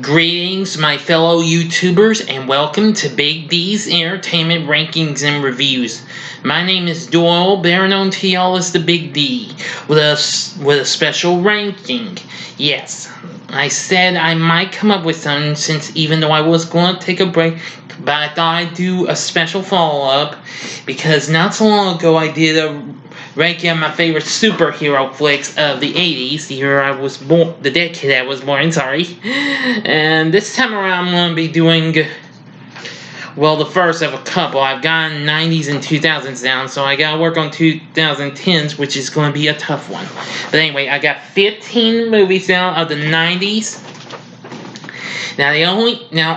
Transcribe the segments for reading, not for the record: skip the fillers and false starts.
Greetings, my fellow YouTubers, and welcome to Big D's Entertainment Rankings and Reviews. My name is Doyle, better known to y'all as the Big D, with a special ranking. Yes, I said I might come up with some, since even though I was going to take a break, but I thought I'd do a special follow-up, because not so long ago I did a ranking of my favorite superhero flicks of the 80s, the year I was born, the decade I was born, sorry. And this time around I'm going to be doing, well, the first of a couple. I've gotten 90s and 2000s down, so I gotta work on 2010s, which is going to be a tough one. But anyway, I got 15 movies down of the 90s. Now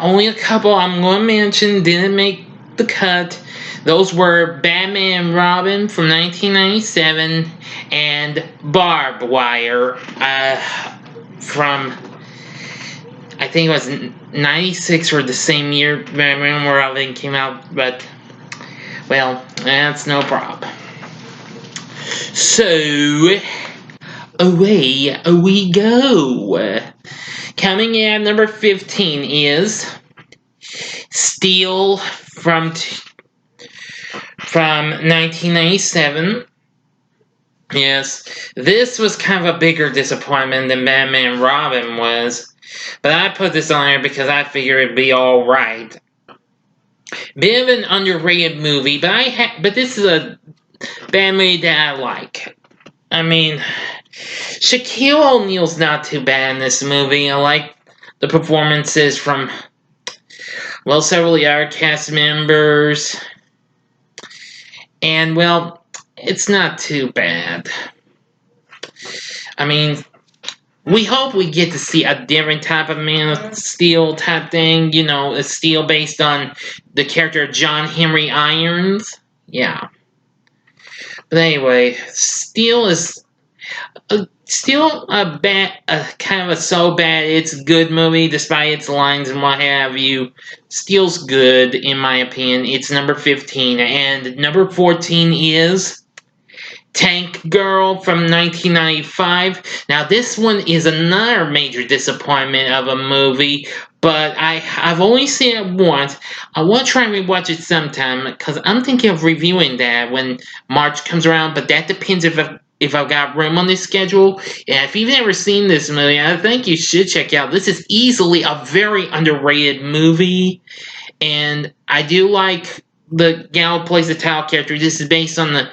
only a couple I'm going to mention didn't make the cut. Those were Batman and Robin from 1997 and Barbed Wire from, I think it was 96 or the same year Batman and Robin came out, but, well, that's no problem. So, away we go. Coming in at number 15 is Steel from 1997. Yes, this was kind of a bigger disappointment than Batman and Robin was, but I put this on here because I figured it'd be alright. Bit of an underrated movie, but this is a bad movie that I like. I mean, Shaquille O'Neal's not too bad in this movie. I like the performances from, well, several of the other cast members. And, well, it's not too bad. I mean, we hope we get to see a different type of Man of Steel type thing. You know, a Steel based on the character of John Henry Irons. Yeah. But anyway, Steel is still a kind of a so bad it's good movie, despite its lines and what have you. Steel's good, in my opinion. It's number 15. And number 14 is Tank Girl from 1995. Now, this one is another major disappointment of a movie, but I've only seen it once. I want to try and rewatch it sometime, because I'm thinking of reviewing that when March comes around, but that depends if I've got room on this schedule. And if you've never seen this movie, I think you should check out. This is easily a very underrated movie, and I do like the gal who plays the title character. This is based on the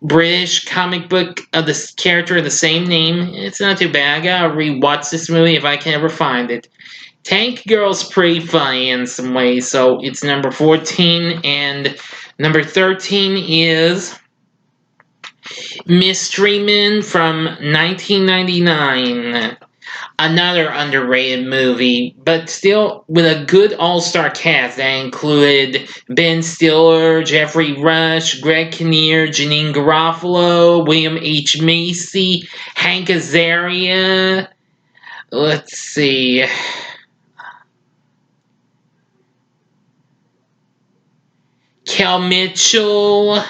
British comic book of the character of the same name. It's not too bad. I gotta rewatch this movie if I can ever find it. Tank Girl's pretty funny in some ways, so it's number 14, and number 13 is Mystery Men from 1999. Another underrated movie, but still with a good all-star cast that included Ben Stiller, Jeffrey Rush, Greg Kinnear, Janine Garofalo, William H. Macy, Hank Azaria. Let's see. Kel Mitchell,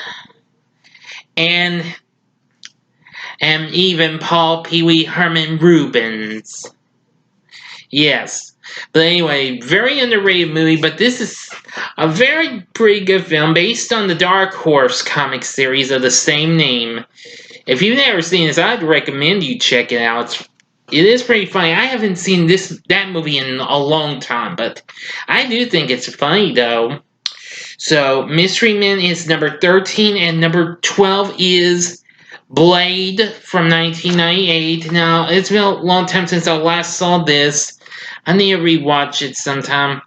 and even Paul Pee Wee Herman Rubens. Yes. But anyway, very underrated movie, but this is a very pretty good film based on the Dark Horse comic series of the same name. If you've never seen this, I'd recommend you check it out. It is pretty funny. I haven't seen that movie in a long time, but I do think it's funny, though. So, Mystery Men is number 13, and number 12 is Blade from 1998. Now, it's been a long time since I last saw this. I need to rewatch it sometime.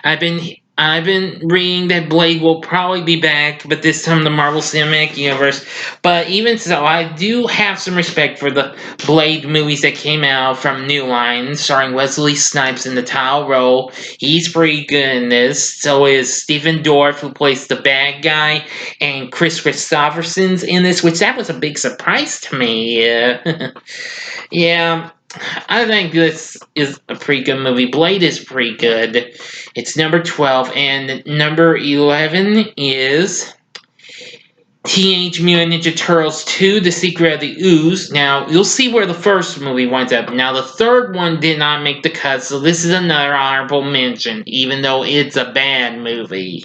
I've been reading that Blade will probably be back, but this time the Marvel Cinematic Universe. But even so, I do have some respect for the Blade movies that came out from New Line, starring Wesley Snipes in the title role. He's pretty good in this. So is Stephen Dorff, who plays the bad guy, and Chris Christopherson's in this, which that was a big surprise to me. Yeah. I think this is a pretty good movie. Blade is pretty good. It's number 12, and number 11 is Teenage Mutant Ninja Turtles 2, The Secret of the Ooze. Now, you'll see where the first movie winds up. Now, the third one did not make the cut, so this is another honorable mention, even though it's a bad movie.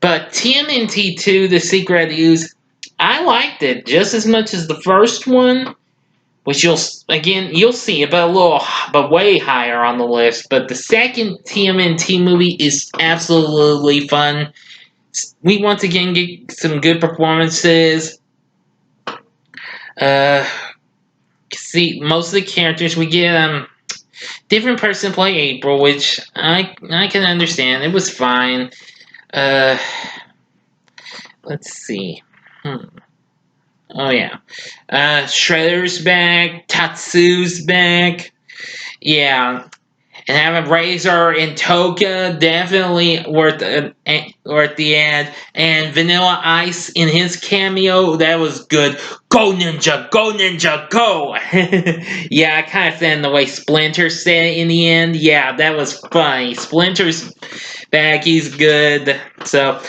But TMNT 2, The Secret of the Ooze, I liked it just as much as the first one, which you'll see it, but way higher on the list. But the second TMNT movie is absolutely fun. We once again get some good performances. See, most of the characters we get different person play April, which I can understand. It was fine. Let's see. Oh yeah. Shredder's back. Tatsu's back. Yeah. And having Razor and Toka definitely worth the ad. And Vanilla Ice in his cameo, that was good. Go Ninja, go Ninja, go! Yeah, I kind of said in the way Splinter said it in the end. Yeah, that was funny. Splinter's back, he's good. So,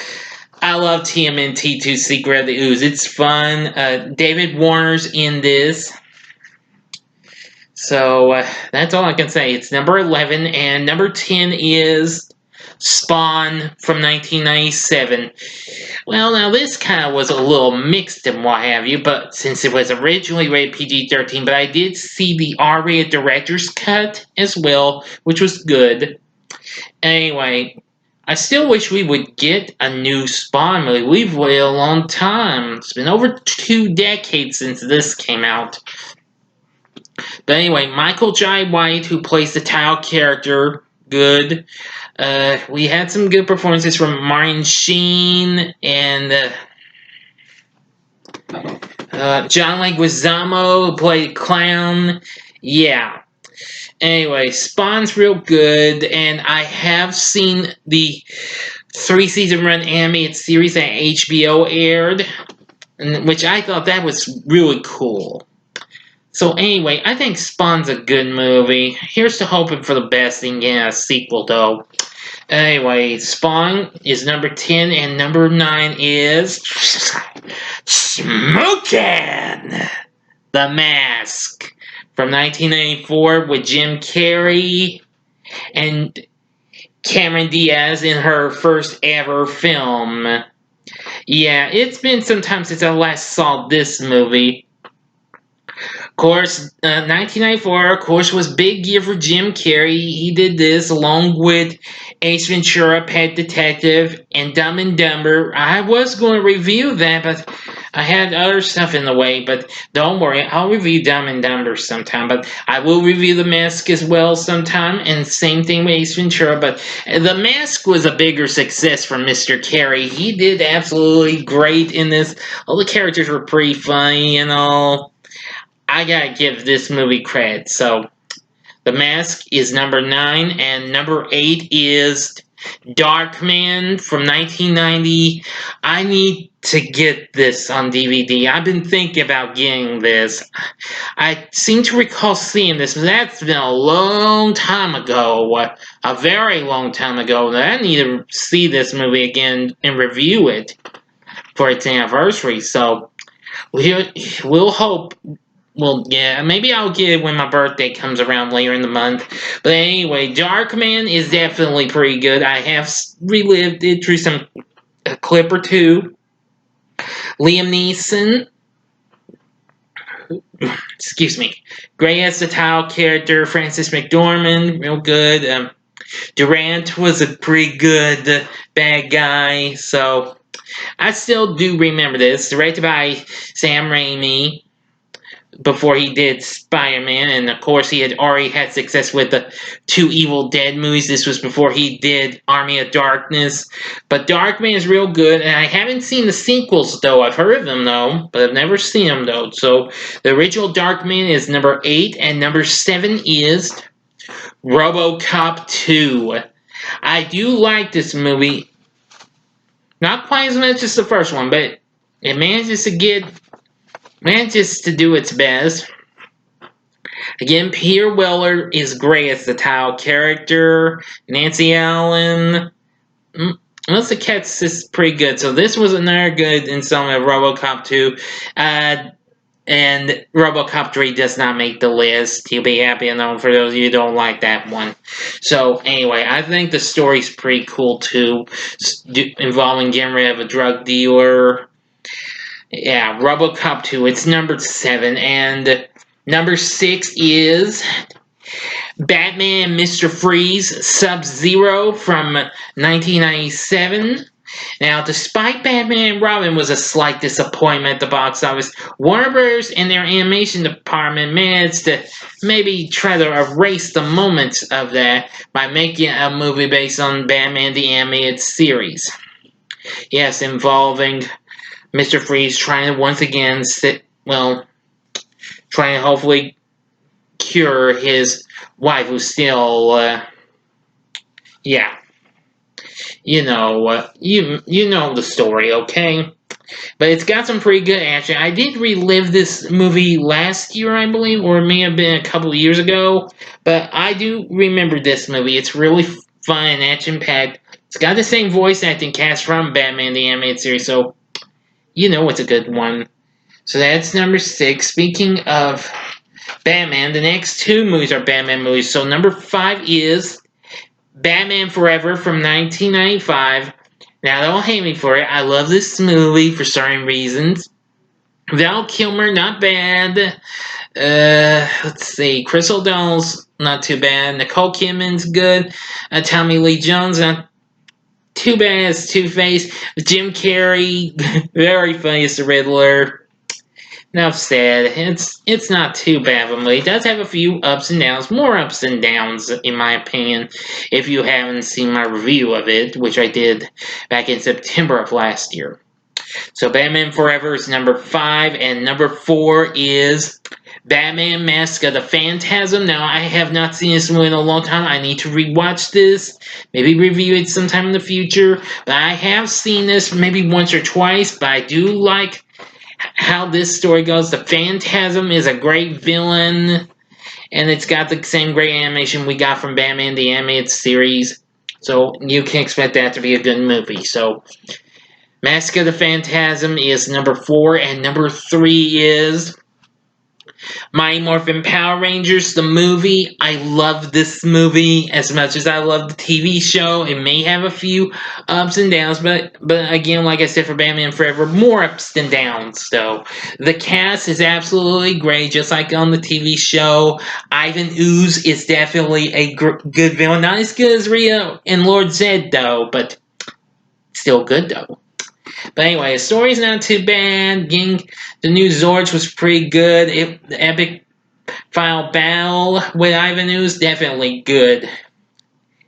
I love TMNT2 Secret of the Ooze. It's fun. David Warner's in this. So that's all I can say. It's number 11, and number 10 is Spawn from 1997. Well, now this kind of was a little mixed and what have you, but since it was originally rated PG-13, but I did see the R-rated director's cut as well, which was good. Anyway, I still wish we would get a new Spawn movie. We've waited a long time. It's been over 2 decades since this came out. But anyway, Michael Jai White, who plays the title character, good. We had some good performances from Martin Sheen and John Leguizamo, who played Clown. Yeah. Anyway, Spawn's real good, and I have seen the 3-season run animated series that HBO aired, which I thought that was really cool. So anyway, I think Spawn's a good movie. Here's to hoping for the best and getting a sequel, though. Anyway, Spawn is number 10, and number 9 is Smokin'! The Mask from 1994 with Jim Carrey and Cameron Diaz in her first ever film. Yeah, it's been some time since I last saw this movie. Of course, 1994, of course, was big year for Jim Carrey. He did this along with Ace Ventura, Pet Detective, and Dumb and Dumber. I was going to review that, but I had other stuff in the way. But don't worry, I'll review Dumb and Dumber sometime. But I will review The Mask as well sometime, and same thing with Ace Ventura. But The Mask was a bigger success for Mr. Carrey. He did absolutely great in this. All the characters were pretty funny and all. I gotta give this movie credit. So, The Mask is number 9, and number 8 is Darkman from 1990. I need to get this on DVD. I've been thinking about getting this. I seem to recall seeing this, but that's been a long time ago. A very long time ago. I need to see this movie again and review it for its anniversary. So, we'll hope. Well, yeah, maybe I'll get it when my birthday comes around later in the month. But anyway, Darkman is definitely pretty good. I have relived it through a clip or two. Liam Neeson, excuse me, Gray as the title character. Francis McDormand, real good. Durant was a pretty good bad guy. So, I still do remember this. Directed by Sam Raimi. Before he did Spider-Man, and of course he had already had success with the 2 Evil Dead movies. This was before he did Army of Darkness. But Darkman is real good, and I haven't seen the sequels though. I've heard of them though, but I've never seen them though. So the original Darkman is number 8, and number 7 is RoboCop 2. I do like this movie. Not quite as much as the first one, but it manages to do its best. Again, Peter Weller is great as the title character. Nancy Allen. Melissa Katz is pretty good. So this was another good installment of RoboCop 2. Uh, and RoboCop 3 does not make the list. You'll be happy to know for those of you who don't like that one. So anyway, I think the story's pretty cool too, involving getting rid of a drug dealer. Yeah, RoboCop 2. It's number 7, and number 6 is Batman Mr. Freeze Sub-Zero from 1997. Now, despite Batman and Robin was a slight disappointment at the box office, Warner Bros. And their animation department managed to maybe try to erase the moments of that by making a movie based on Batman the Animated Series. Yes, involving Mr. Freeze trying to once again trying to hopefully cure his wife who's still, yeah. You know, you know the story, okay? But it's got some pretty good action. I did relive this movie last year, I believe, or it may have been a couple of years ago. But I do remember this movie. It's really fun and action-packed. It's got the same voice acting cast from Batman the Animated Series, so you know it's a good one. So that's number 6. Speaking of Batman, the next 2 movies are Batman movies. So number 5 is Batman Forever from 1995. Now, don't hate me for it. I love this movie for certain reasons. Val Kilmer, not bad. Let's see. Chris O'Donnell's not too bad. Nicole Kidman's good. Tommy Lee Jones, not too bad as Two-Face. Jim Carrey, very funny as the Riddler. Enough said. It's not too bad of a movie. It does have a few ups and downs, more ups and downs in my opinion. If you haven't seen my review of it, which I did back in September of last year. So Batman Forever is number 5, and number 4 is Batman Mask of the Phantasm. Now, I have not seen this movie in a long time. I need to rewatch this, maybe review it sometime in the future. But I have seen this maybe once or twice, but I do like how this story goes. The Phantasm is a great villain, and it's got the same great animation we got from Batman the Animated Series. So you can expect that to be a good movie. So Mask of the Phantasm is number 4, and number 3 is Mighty Morphin Power Rangers, the movie. I love this movie as much as I love the TV show. It may have a few ups and downs, but again, like I said for Batman Forever, more ups than downs, though. The cast is absolutely great, just like on the TV show. Ivan Ooze is definitely a good villain. Not as good as Rio and Lord Zed, though, but still good, though. But anyway, the story's not too bad. Getting the new Zords was pretty good. The epic final battle with Ivan Ooze, definitely good.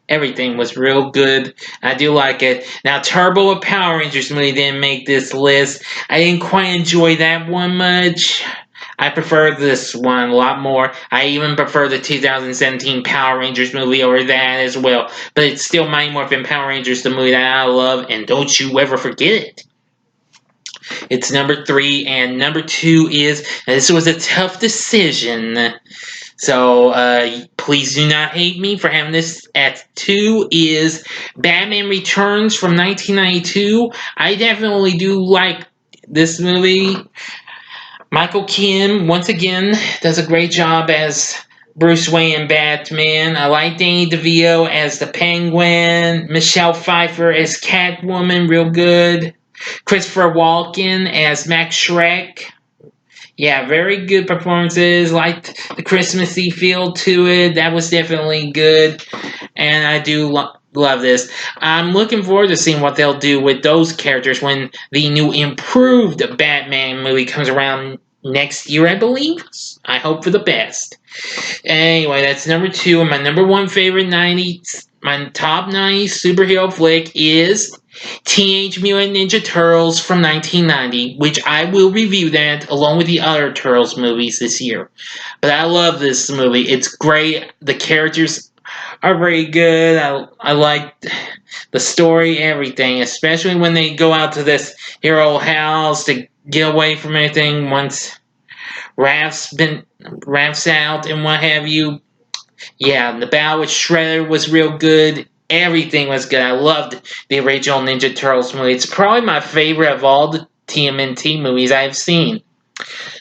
Everything was real good. I do like it. Now, Turbo of Power Rangers movie didn't make this list. I didn't quite enjoy that one much. I prefer this one a lot more. I even prefer the 2017 Power Rangers movie over that as well. But it's still Mighty Morphin Power Rangers, the movie that I love, and don't you ever forget it. It's number 3, and number 2 is, this was a tough decision, so please do not hate me for having this at 2, is Batman Returns from 1992. I definitely do like this movie. Michael Keaton, once again, does a great job as Bruce Wayne and Batman. I like Danny DeVito as the Penguin. Michelle Pfeiffer as Catwoman, real good. Christopher Walken as Max Schreck. Yeah, very good performances. Liked the Christmassy feel to it. That was definitely good. And I do love this. I'm looking forward to seeing what they'll do with those characters when the new improved Batman movie comes around next year, I believe. I hope for the best. Anyway, that's number 2. And my number 1 favorite 90s, my top 90s superhero flick is Teenage Mutant Ninja Turtles from 1990, which I will review that along with the other Turtles movies this year. But I love this movie. It's great. The characters are very good. I like the story, everything, especially when they go out to this hero house to get away from everything once Raph's out and what have you. Yeah, the battle with Shredder was real good. Everything was good. I loved the original Ninja Turtles movie. It's probably my favorite of all the TMNT movies I've seen.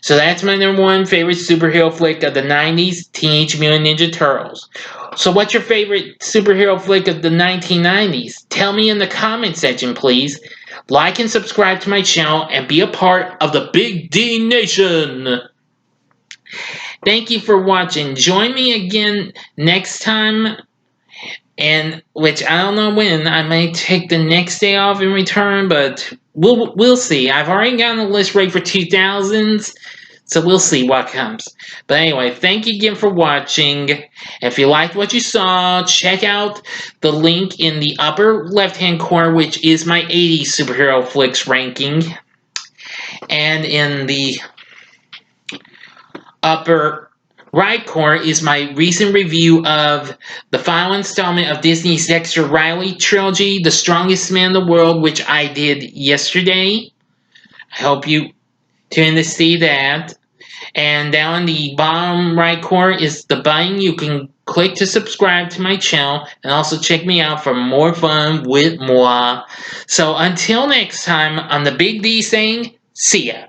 So that's my number one favorite superhero flick of the 90s, Teenage Mutant Ninja Turtles. So what's your favorite superhero flick of the 1990s? Tell me in the comment section, please. Like and subscribe to my channel and be a part of the Big D Nation. Thank you for watching. Join me again next time, and which I don't know when. I may take the next day off and return, but we'll see. I've already gotten the list ready for 2000s, so we'll see what comes. But anyway, thank you again for watching. If you liked what you saw, check out the link in the upper left-hand corner, which is my 80s superhero flicks ranking. And in the upper right corner is my recent review of the final installment of Disney's Dexter Riley trilogy, The Strongest Man in the World, which I did yesterday. I hope you tune in to see that. And down in the bottom right corner is the button you can click to subscribe to my channel, and also check me out for more fun with moi. So until next time, I'm the Big D saying, see ya.